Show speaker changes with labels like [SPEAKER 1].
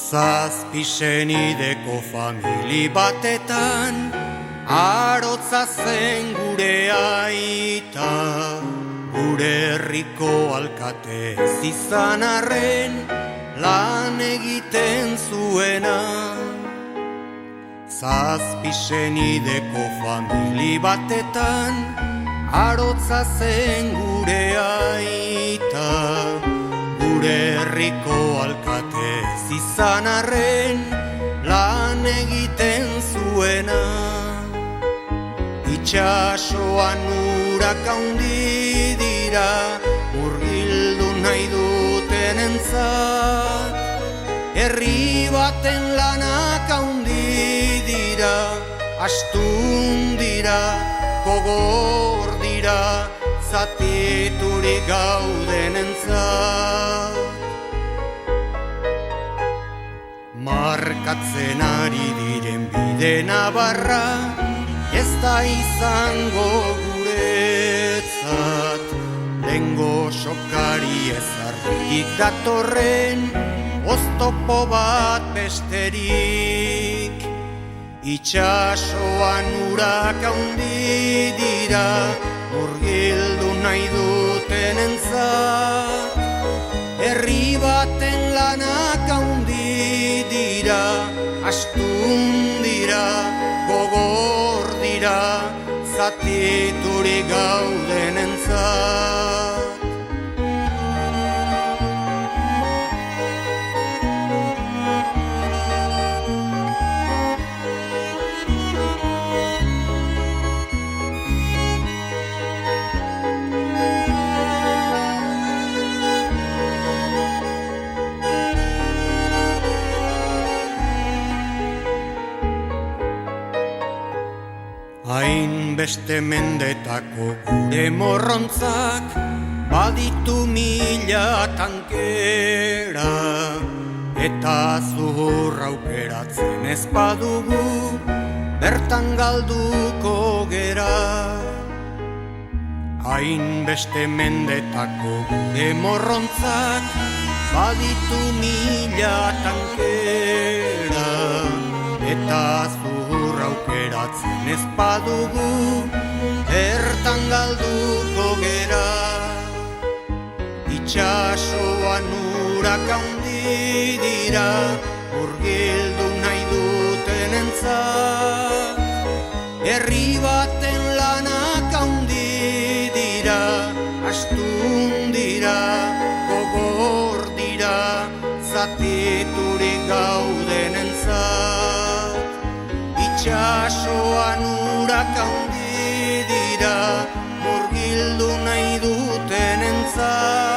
[SPEAKER 1] Zazpi senideko famili batetan arotza zen gure aita. Gure herriko alkate ez izan arren lan egiten zuena. Zazpi senideko famili batetan arotza zen gure aita. Gure herriko alkate ez izan arren lan egiten zuena. Itxasoan urak handi dira murgildu nahi dutenentzat. Herri baten lanak handi dira, astun dira, gogor dira, zatiturik gaudenentzat. Markatzen ari diren bide nabarra ez da izango guretzat. Lengo sokari ezarrik datorren oztopo bat besterik. Itxasoan urak handi dira murgildu nahi dutenentzat. Herri baten lanak handi dira, astun dira, gogor dira, zatiturik gaudenentzat. Hainbeste mendetako gure morrontzak baditu mila tankera. Eta zuhurra aukeratzen ez badugu bertan galduko gera. Hainbeste mendetako gure morrontzak baditu mila tankera. Eta zuhurra aukeratzen ez badugu bertan galduko gera. Itxasoan urak handi dira murgildu nahi dutenentzat. Herri baten lanak handi dira, astun dira, gogor dira, zatiturik gaudenentzat. Itxasoan urak handi dira murgildu nahi dutenentzat.